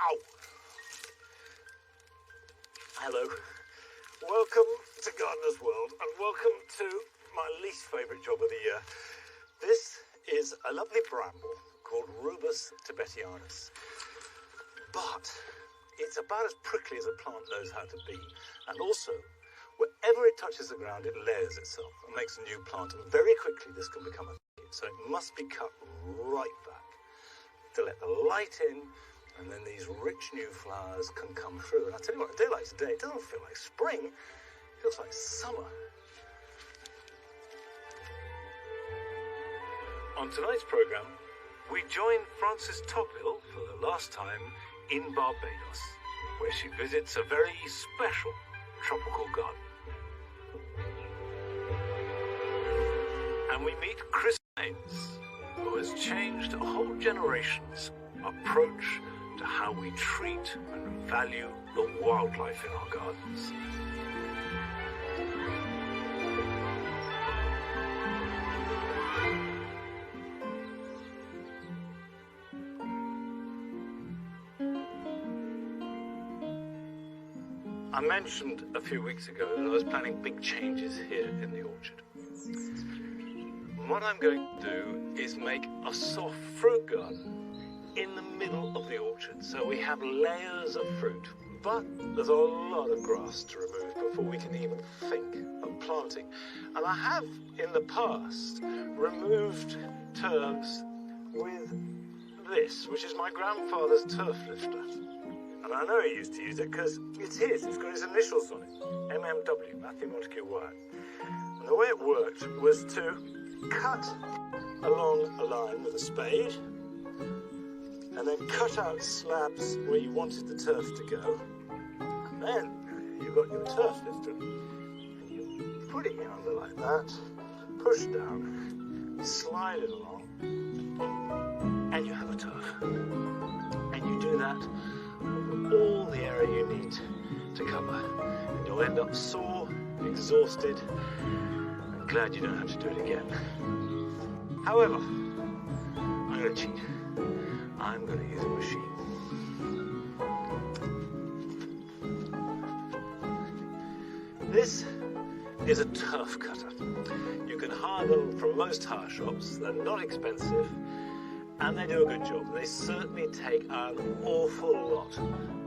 Ow! Hello. Welcome to Gardener's World, and welcome to my least favourite job of the year. This is a lovely bramble called Rubus tibetianus. But it's about as prickly as a plant knows how to be. And also, wherever it touches the ground, it layers itself and makes a new plant. And very quickly, this can become a thicket. So it must be cut right back to let the light in, and then these rich new flowers can come through. And I'll tell you what, a day like today, it doesn't feel like spring, it feels like summer. On tonight's programme, we join Frances Tophill for the last time in Barbados, where she visits a very special tropical garden. And we meet Chris Haynes, who has changed a whole generation's approach to how we treat and value the wildlife in our gardens. I mentioned a few weeks ago that I was planning big changes here in the orchard. What I'm going to do is make a soft fruit garden in the middle of the orchard. So we have layers of fruit, but there's a lot of grass to remove before we can even think of planting. And I have, in the past, removed turfs with this, which is my grandfather's turf lifter. And I know he used to use it because it's his. It's got his initials on it. MMW, Matthew Montague Wyatt. And the way it worked was to cut along a line with a spade and then cut out slabs where you wanted the turf to go. And then you've got your turf lifter. And you put it in under like that, push down, slide it along, and you have a turf. And you do that over all the area you need to cover. And you'll end up sore, exhausted, and glad you don't have to do it again. However, I'm going to cheat. I'm going to use a machine. This is a turf cutter. You can hire them from most hire shops. They're not expensive, and they do a good job. They certainly take an awful lot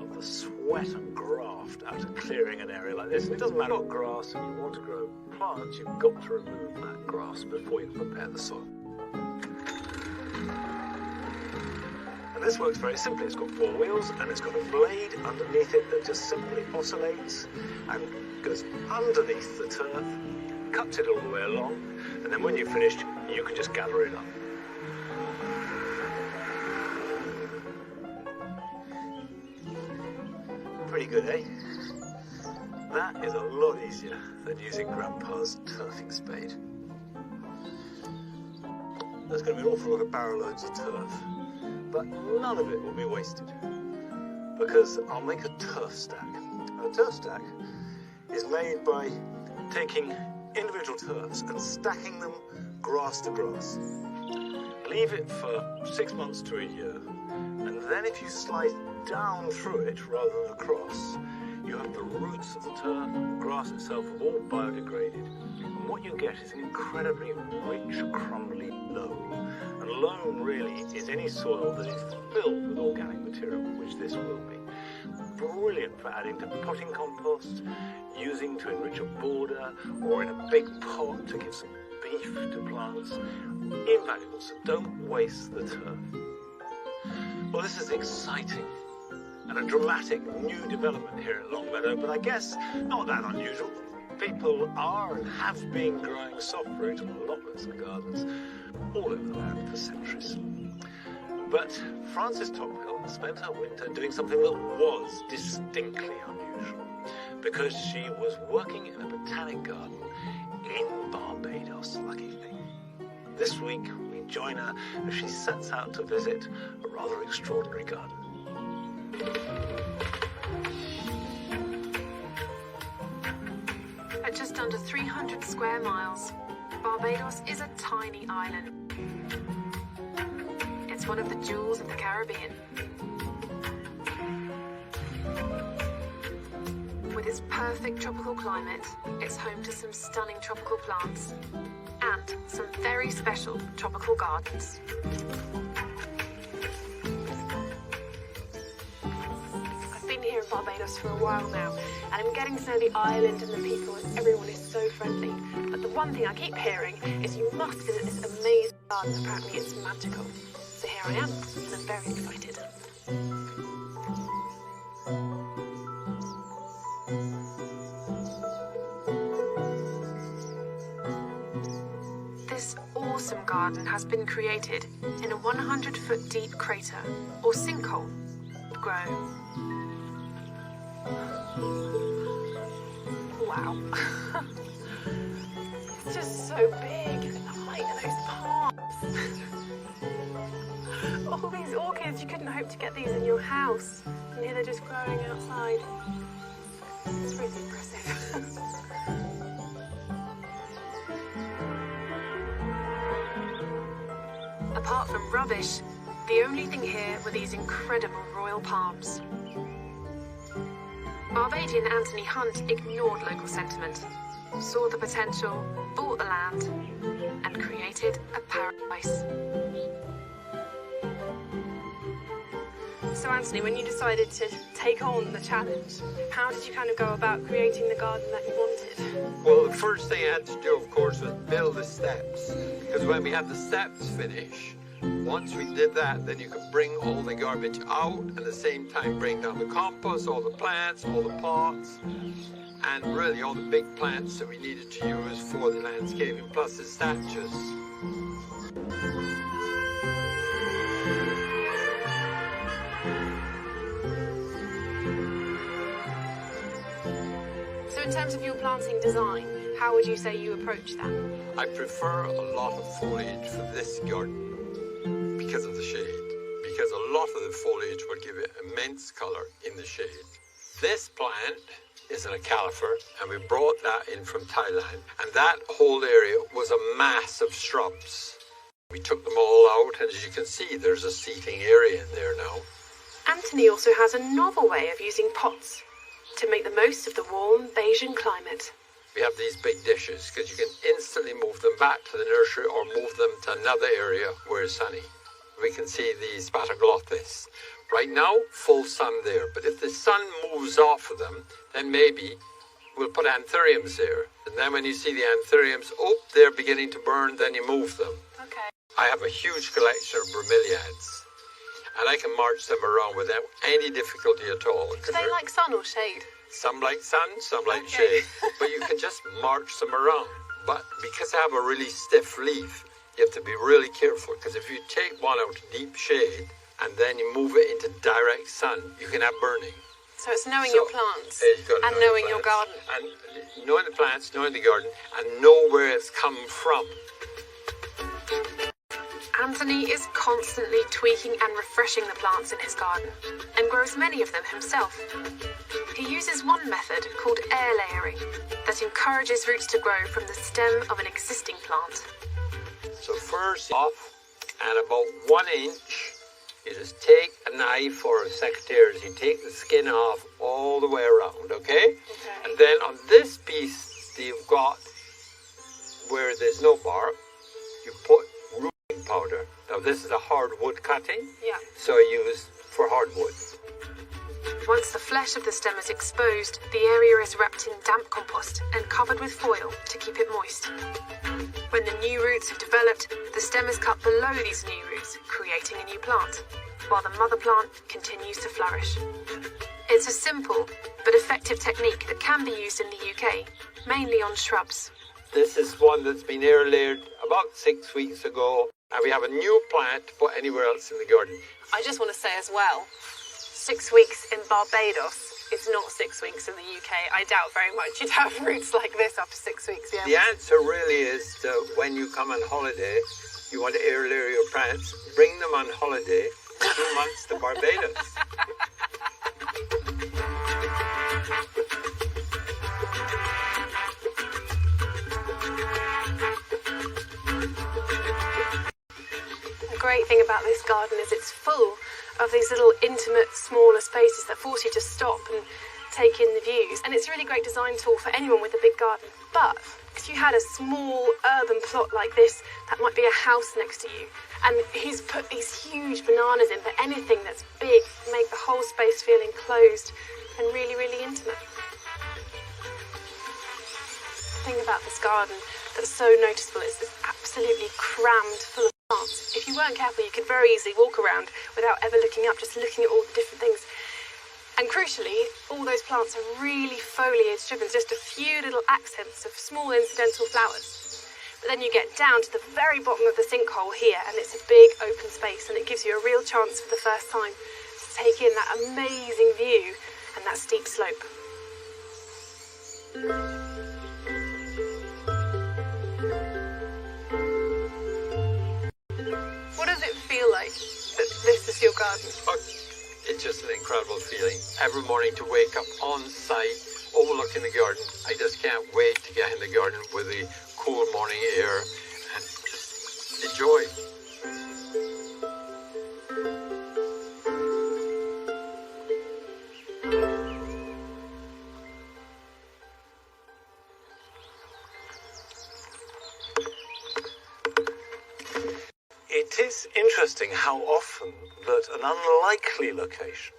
of the sweat and graft out of clearing an area like this. And it doesn't matter what grass, if you want to grow plants, you've got to remove that grass before you prepare the soil. And this works very simply. It's got 4 wheels and it's got a blade underneath it that just simply oscillates and goes underneath the turf, cuts it all the way along, and then when you've finished, you can just gather it up. Pretty good, eh? That is a lot easier than using Grandpa's turfing spade. There's going to be an awful lot of barrow loads of turf, but none of it will be wasted because I'll make a turf stack. And a turf stack is made by taking individual turfs and stacking them grass to grass. Leave it for 6 months to a year, and then if you slide down through it rather than across, you have the roots of the turf, the grass itself have all biodegraded, and what you get is an incredibly rich, crumbly loam. And loam really is any soil that is filled with organic material, which this will be. Brilliant for adding to potting compost, using to enrich a border, or in a big pot to give some beef to plants. Invaluable, so don't waste the turf. Well, this is exciting and a dramatic new development here at Longmeadow, but I guess not that unusual. People are and have been growing soft fruit on allotments and gardens all over the land for centuries. But Frances Tophill spent her winter doing something that was distinctly unusual, because she was working in a botanic garden in Barbados, lucky thing. This week we join her as she sets out to visit a rather extraordinary garden. At just under 300 square miles, Barbados is a tiny island. It's one of the jewels of the Caribbean. With its perfect tropical climate, it's home to some stunning tropical plants and some very special tropical gardens. I've been here in Barbados for a while now, and I'm getting to know the island and the people, and everyone is so friendly. But the one thing I keep hearing is you must visit this amazing garden. Apparently it's magical. So here I am, and I'm very excited. This awesome garden has been created in a 100-foot deep crater, or sinkhole, grow. Wow. It's just so big. Look at the height of those palms. All these orchids, you couldn't hope to get these in your house. And here they're just growing outside. It's really impressive. Apart from rubbish, the only thing here were these incredible royal palms. Barbadian Anthony Hunt ignored local sentiment, saw the potential, bought the land, and created a paradise. So Anthony, when you decided to take on the challenge, how did you kind of go about creating the garden that you wanted? Well, the first thing I had to do, of course, was build the steps. Because when we had the steps finished, once we did that, then you could bring all the garbage out and at the same time bring down the compost, all the plants, all the pots, and really all the big plants that we needed to use for the landscaping, plus the statues. So in terms of your planting design, how would you say you approach that? I prefer a lot of foliage for this garden because of the shade. Because a lot of the foliage will give it immense color in the shade. This plant is an califer, and we brought that in from Thailand. And that whole area was a mass of shrubs. We took them all out, and as you can see, there's a seating area in there now. Anthony also has a novel way of using pots to make the most of the warm Bayesian climate. We have these big dishes because you can instantly move them back to the nursery or move them to another area where it's sunny. We can see these Spataglottis. Right now, full sun there, but if the sun moves off of them, then maybe we'll put anthuriums there. And then when you see the anthuriums, oh, they're beginning to burn, then you move them. Okay. I have a huge collection of bromeliads, and I can march them around without any difficulty at all. Do they like sun or shade? Some like sun, some like shade, but you can just march them around. But because I have a really stiff leaf, you have to be really careful, because if you take one out to deep shade and then you move it into direct sun, you can have burning. So it's knowing your plants and know knowing your garden. And knowing the plants, knowing the garden, and know where it's come from. Anthony is constantly tweaking and refreshing the plants in his garden and grows many of them himself. He uses one method called air layering that encourages roots to grow from the stem of an existing plant. So first off, and about 1 inch, you just take a knife or a secateurs, you take the skin off all the way around, okay? And then on this piece that you've got where there's no bark, you put rooting powder. Now this is a hardwood cutting, so I use for hardwood. Once the flesh of the stem is exposed, the area is wrapped in damp compost and covered with foil to keep it moist. When the new roots have developed, the stem is cut below these new roots, creating a new plant, while the mother plant continues to flourish. It's a simple but effective technique that can be used in the UK, mainly on shrubs. This is one that's been air layered about 6 weeks ago, and we have a new plant to put anywhere else in the garden. I just want to say as well, 6 weeks in Barbados is not 6 weeks in the UK. I doubt very much you'd have roots like this after 6 weeks. Yeah. The answer really is when you come on holiday, you want to air layer your plants, bring them on holiday 2 months to Barbados. The great thing about this garden is it's full of these little intimate, smaller spaces that force you to stop and take in the views, and it's a really great design tool for anyone with a big garden. But if you had a small urban plot like this, that might be a house next to you, and he's put these huge bananas in, but anything that's big, make the whole space feel enclosed and really, really intimate. The thing about this garden that's so noticeable is it's absolutely crammed full of plants. If you weren't careful, you could very easily walk around without ever looking up, just looking at all the different things. And crucially, all those plants are really foliage driven, just a few little accents of small incidental flowers. But then you get down to the very bottom of the sinkhole here, and it's a big open space, and it gives you a real chance for the first time to take in that amazing view and that steep slope. What does it feel like that this is your garden? It's just an incredible feeling. Every morning to wake up on site, overlooking the garden. I just can't wait to get in the garden with the cool morning air and just enjoy. It is interesting how often that an unlikely location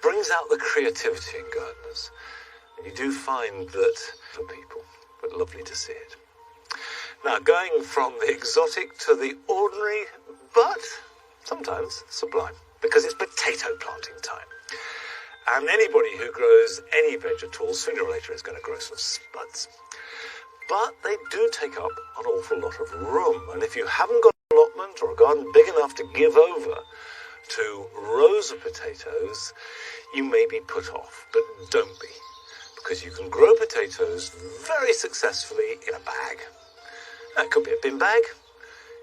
brings out the creativity in gardeners. And you do find that for people, but lovely to see it. Now, going from the exotic to the ordinary, but sometimes sublime, because it's potato planting time. And anybody who grows any veg at all, sooner or later is going to grow some spuds. But they do take up an awful lot of room. And if you haven't got an allotment or a garden big enough to give over to rows of potatoes, you may be put off, but don't be. Because you can grow potatoes very successfully in a bag. That could be a bin bag,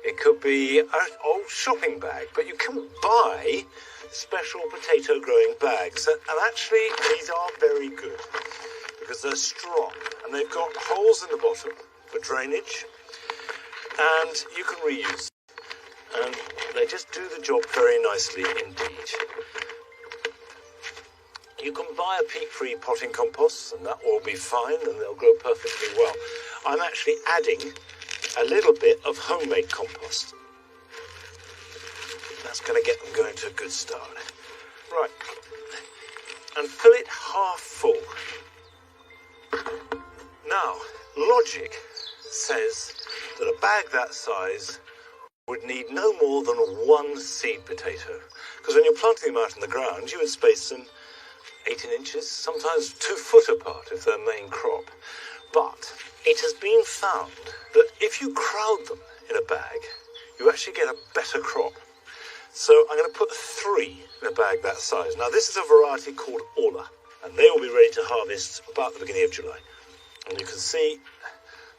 it could be an old shopping bag, but you can buy special potato growing bags. And actually, these are very good because they're strong and they've got holes in the bottom for drainage, and you can reuse. And they just do the job very nicely indeed. You can buy a peat-free potting compost, and that will be fine, and they'll grow perfectly well. I'm actually adding a little bit of homemade compost. That's going to get them going to a good start. Right, and fill it half full. Now, logic says that a bag that size would need no more than one seed potato. Because when you're planting them out in the ground, you would space them 18 inches, sometimes 2 foot apart if they're main crop. But it has been found that if you crowd them in a bag, you actually get a better crop. So I'm going to put 3 in a bag that size. Now this is a variety called Orla, and they will be ready to harvest about the beginning of July. And you can see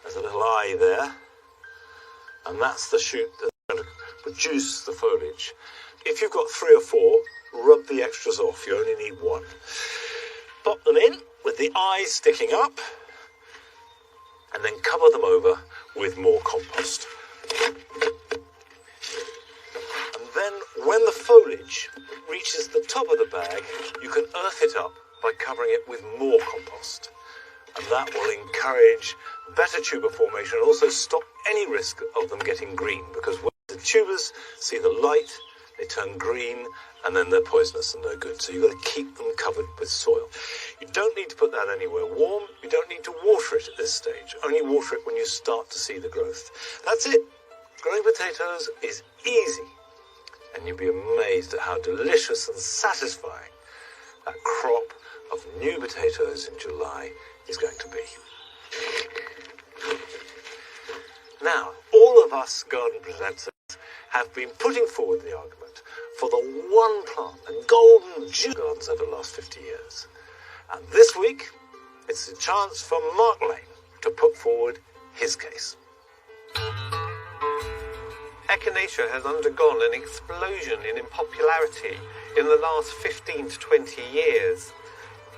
there's a little eye there, and that's the shoot that's going to produce the foliage. If you've got 3 or 4, rub the extras off. You only need 1. Pop them in with the eyes sticking up, and then cover them over with more compost. And then when the foliage reaches the top of the bag, you can earth it up by covering it with more compost. And that will encourage better tuber formation and also stop any risk of them getting green, because when the tubers see the light, they turn green, and then they're poisonous and no good. So you've got to keep them covered with soil. You don't need to put that anywhere warm. You don't need to water it at this stage. Only water it when you start to see the growth. That's it. Growing potatoes is easy. And you'll be amazed at how delicious and satisfying that crop of new potatoes in July is going to be. Now, all of us garden presenters have been putting forward the argument for the one plant, the golden Jew gardens over the last 50 years. And this week, it's a chance for Mark Lane to put forward his case. Echinacea has undergone an explosion in popularity in the last 15 to 20 years.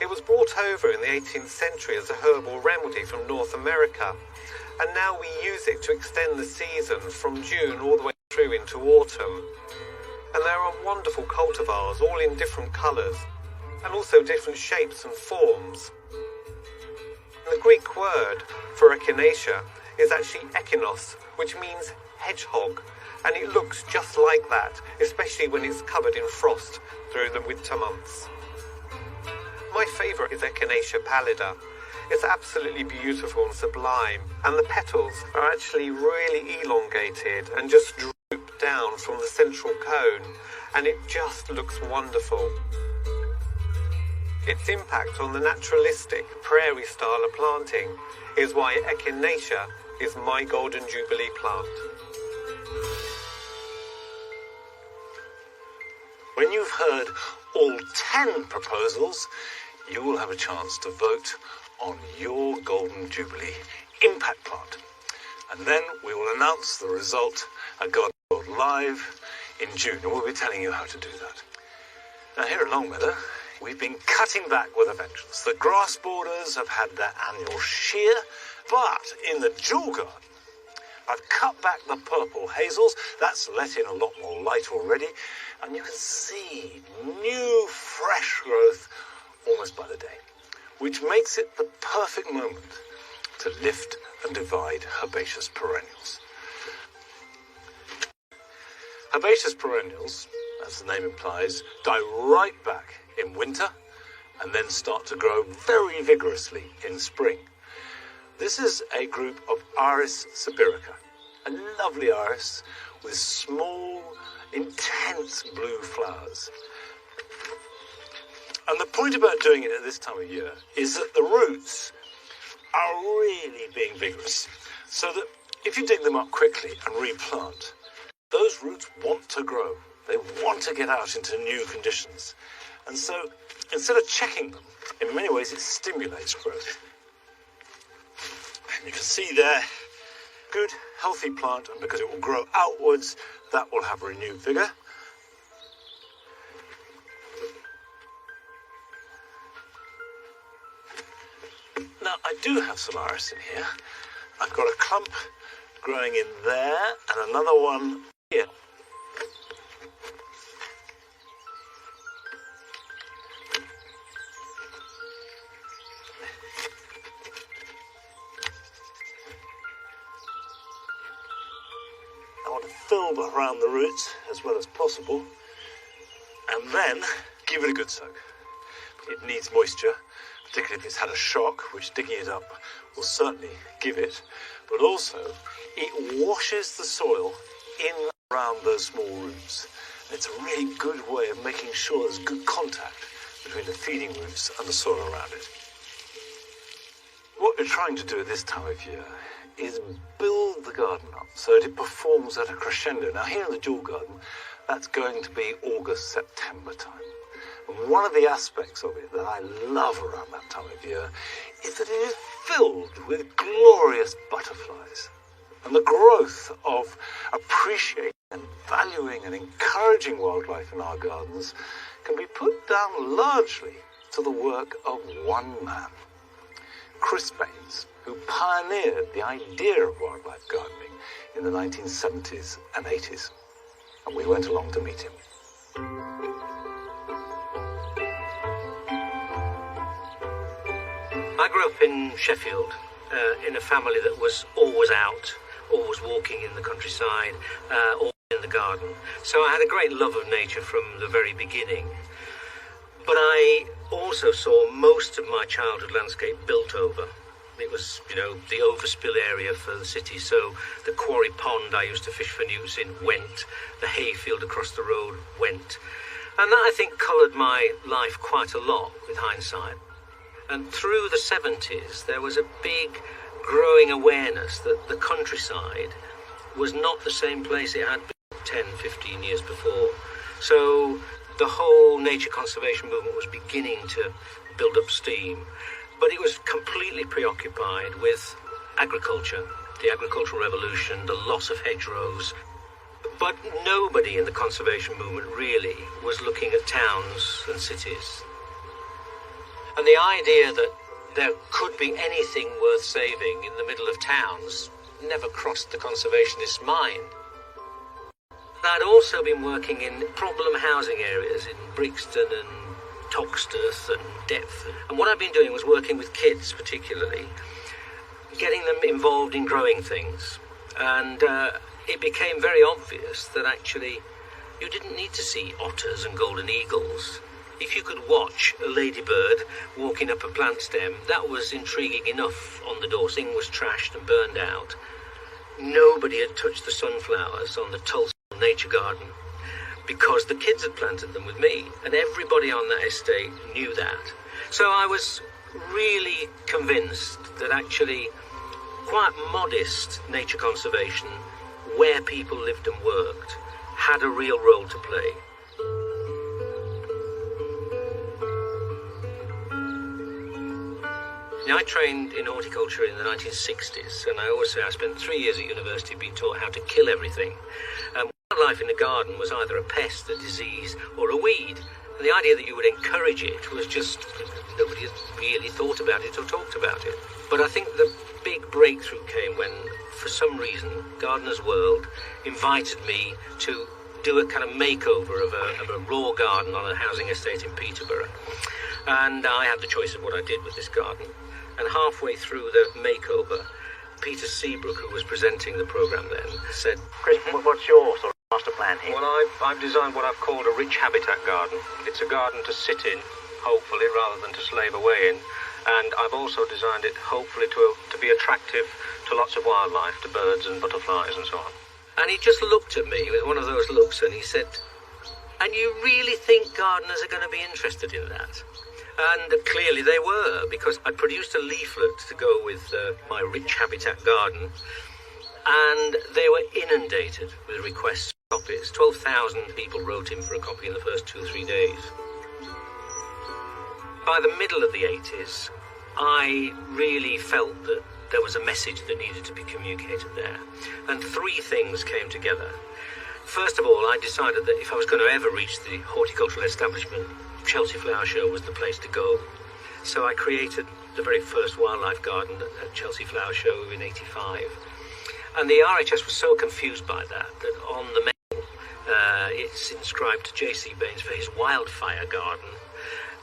It was brought over in the 18th century as a herbal remedy from North America, and now we use it to extend the season from June all the way through into autumn. And there are wonderful cultivars, all in different colours. and also different shapes and forms. The Greek word for echinacea is actually echinos, which means hedgehog, and it looks just like that, especially when it's covered in frost through the winter months. My favourite is Echinacea pallida. It's absolutely beautiful and sublime, and the petals are actually really elongated and just droop down from the central cone, and it just looks wonderful. Its impact on the naturalistic prairie style of planting is why Echinacea is my Golden Jubilee plant. When you've heard all 10 proposals, you will have a chance to vote on your Golden Jubilee impact plant. And then we will announce the result at Gardeners'World Live in June, and we'll be telling you how to do that. Now here at Longmeadow, we've been cutting back with a vengeance. The grass borders have had their annual shear, but in the jewel garden, I've cut back the purple hazels. That's let in a lot more light already, and you can see new, fresh growth almost by the day, which makes it the perfect moment to lift and divide herbaceous perennials. Herbaceous perennials, as the name implies, die right back in winter and then start to grow very vigorously in spring. This is a group of Iris sibirica, a lovely iris with small, intense blue flowers. And the point about doing it at this time of year is that the roots are really being vigorous, so that if you dig them up quickly and replant, those roots want to grow. They want to get out into new conditions. And so instead of checking them, in many ways it stimulates growth. And you can see there, good, healthy plant, and because it will grow outwards, that will have renewed vigour. Now, I do have some iris in here. I've got a clump growing in there, and another one here. I want to fill around the roots as well as possible, and then give it a good soak. It needs moisture, particularly if it's had a shock, which digging it up will certainly give it, but also it washes the soil in around those small roots. And it's a really good way of making sure there's good contact between the feeding roots and the soil around it. What we're trying to do at this time of year is build the garden up so that it performs at a crescendo. Now here in the jewel garden, that's going to be August, September time. And one of the aspects of it that I love around that time of year is that it is filled with glorious butterflies. And the growth of appreciating and valuing and encouraging wildlife in our gardens can be put down largely to the work of one man, Chris Baines, who pioneered the idea of wildlife gardening in the 1970s and 80s. And we went along to meet him. I grew up in Sheffield, in a family that was always out, always walking in the countryside, always in the garden. So I had a great love of nature from the very beginning. But I also saw most of my childhood landscape built over. It was, the overspill area for the city. So the quarry pond I used to fish for newts in went. The hayfield across the road went. And that, I think, coloured my life quite a lot with hindsight. And through the 70s, there was a big growing awareness that the countryside was not the same place it had been 10, 15 years before. So the whole nature conservation movement was beginning to build up steam, but it was completely preoccupied with agriculture, the agricultural revolution, the loss of hedgerows. But nobody in the conservation movement really was looking at towns and cities. And the idea that there could be anything worth saving in the middle of towns never crossed the conservationist's mind. I'd also been working in problem housing areas in Brixton and toxteth and depth. And what I've been doing was working with kids particularly, getting them involved in growing things. And it became very obvious that actually you didn't need to see otters and golden eagles. If you could watch a ladybird walking up a plant stem, that was intriguing enough on the door. Thing was trashed and burned out. Nobody had touched the sunflowers on the Tulsa Nature Garden because the kids had planted them with me, and everybody on that estate knew that. So I was really convinced that actually quite modest nature conservation, where people lived and worked, had a real role to play. I trained in horticulture in the 1960s, and I always say I spent 3 years at university being taught how to kill everything. Wildlife in the garden was either a pest, a disease, or a weed. And the idea that you would encourage it was just, nobody had really thought about it or talked about it. But I think the big breakthrough came when, for some reason, Gardeners'World invited me to do a kind of makeover of a raw garden on a housing estate in Peterborough. And I had the choice of what I did with this garden. And halfway through the makeover, Peter Seabrook, who was presenting the programme then, said, "Chris, what's your sort of master plan here?" "Well, I've designed what I've called a rich habitat garden. It's a garden to sit in, hopefully, rather than to slave away in. And I've also designed it, hopefully, to be attractive to lots of wildlife, to birds and butterflies and so on." And he just looked at me with one of those looks and he said, "And you really think gardeners are going to be interested in that?" And clearly they were, because I produced a leaflet to go with my rich habitat garden, and they were inundated with requests for copies. 12,000 people wrote in for a copy in the first 2-3 days. By the middle of the 80s, I really felt that there was a message that needed to be communicated there. And 3 things came together. First of all, I decided that if I was going to ever reach the horticultural establishment, Chelsea Flower Show was the place to go. So I created the very first wildlife garden at Chelsea Flower Show in '85. And the RHS was so confused by that on the mail it's inscribed to J.C. Baines for his wildfire garden,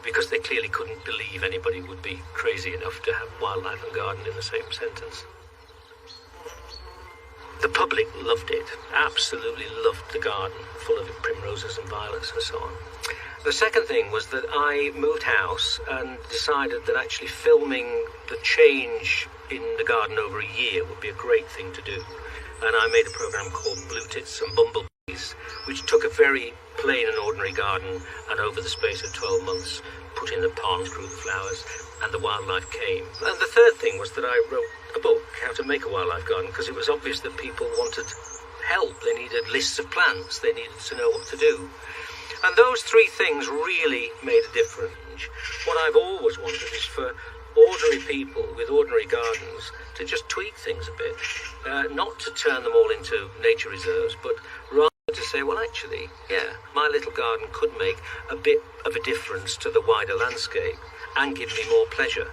because they clearly couldn't believe anybody would be crazy enough to have wildlife and garden in the same sentence. The public loved it, absolutely loved the garden, full of primroses and violets and so on. The second thing was that I moved house and decided that actually filming the change in the garden over a year would be a great thing to do. And I made a program called Blue Tits and Bumblebees, which took a very plain and ordinary garden and over the space of 12 months put in the ponds, grew the flowers, and the wildlife came. And the third thing was that I wrote a book, How to Make a Wildlife Garden, because it was obvious that people wanted help. They needed lists of plants. They needed to know what to do. And those 3 things really made a difference. What I've always wanted is for ordinary people with ordinary gardens to just tweak things a bit. Not to turn them all into nature reserves, but rather to say, well, actually, yeah, my little garden could make a bit of a difference to the wider landscape and give me more pleasure.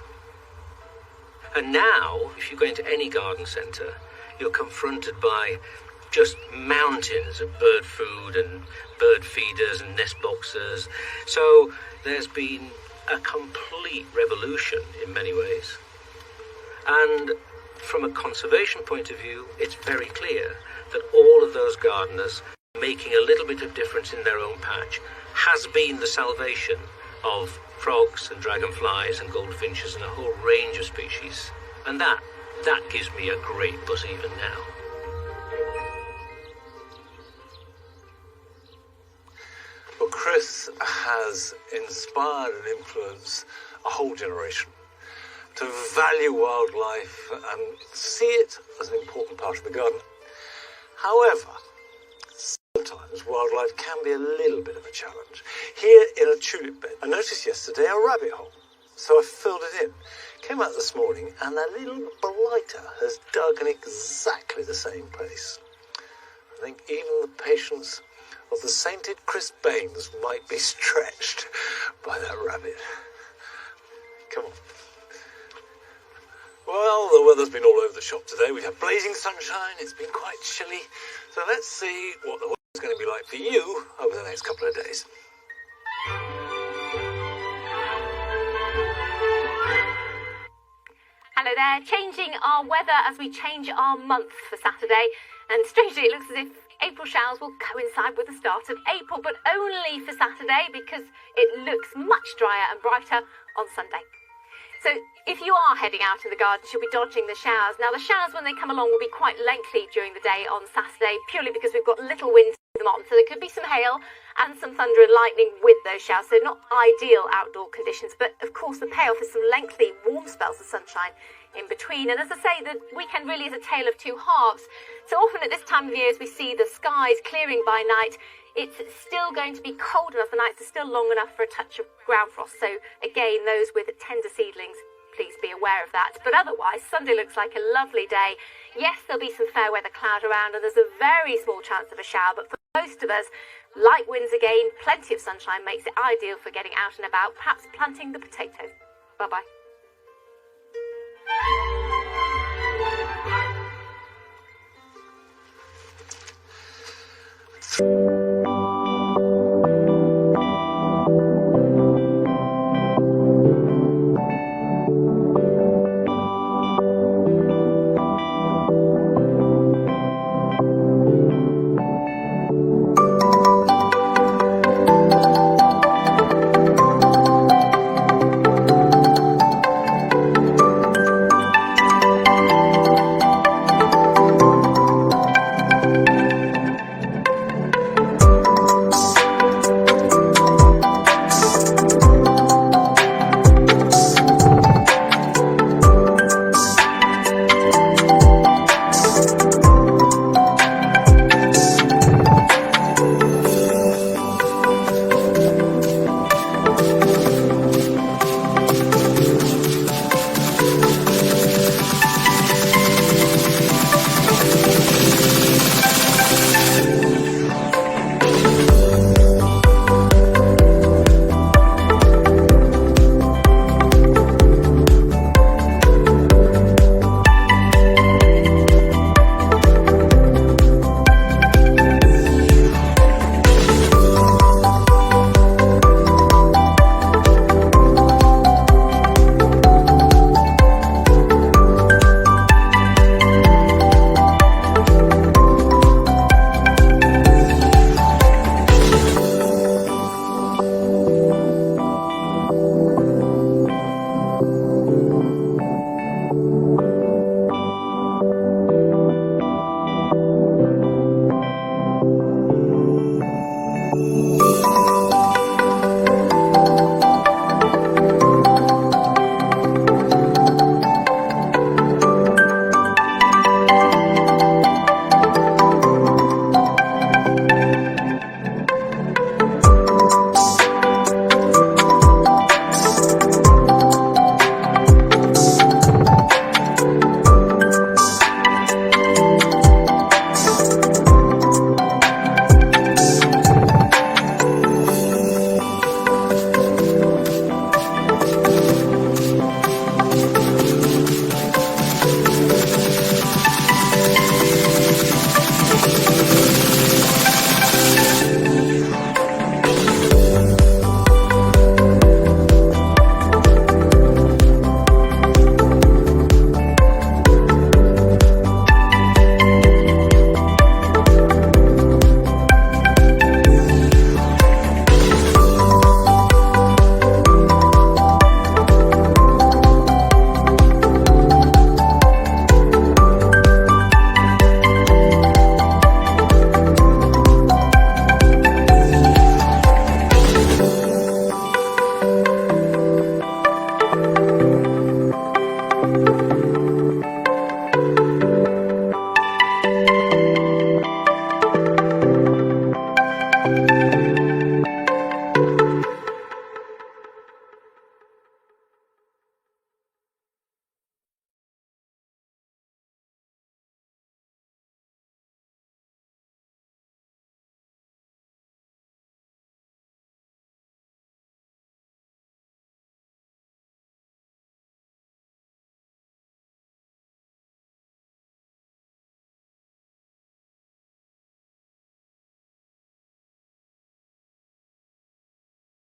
And now, if you go into any garden centre, you're confronted by just mountains of bird food and bird feeders and nest boxes. So there's been a complete revolution in many ways. And from a conservation point of view, it's very clear that all of those gardeners making a little bit of difference in their own patch has been the salvation of frogs and dragonflies and goldfinches and a whole range of species. And that gives me a great buzz even now. Well, Chris has inspired and influenced a whole generation to value wildlife and see it as an important part of the garden. However, sometimes wildlife can be a little bit of a challenge. Here in a tulip bed, I noticed yesterday a rabbit hole, so I filled it in. Came out this morning and that little blighter has dug in exactly the same place. I think even the patience of the sainted Chris Baines might be stretched by that rabbit. Come on. Well, the weather's been all over the shop today. We've had blazing sunshine, it's been quite chilly. So let's see what the weather's going to be like for you over the next couple of days. there, changing our weather as we change our month for Saturday. And strangely, it looks as if April showers will coincide with the start of April, but only for Saturday because it looks much drier and brighter on Sunday. So if you are heading out in the garden, you'll be dodging the showers. Now, the showers, when they come along, will be quite lengthy during the day on Saturday, purely because we've got little wind to them on. So there could be some hail and some thunder and lightning with those showers. So not ideal outdoor conditions. But, of course, the payoff is some lengthy, warm spells of sunshine in between. And as I say, the weekend really is a tale of two halves. So often at this time of year, as we see the skies clearing by night, it's still going to be cold enough. The nights are still long enough for a touch of ground frost. So again, those with tender seedlings, please be aware of that. But otherwise, Sunday looks like a lovely day. Yes, there'll be some fair weather cloud around and there's a very small chance of a shower. But for most of us, light winds again, plenty of sunshine makes it ideal for getting out and about, perhaps planting the potatoes. Bye-bye.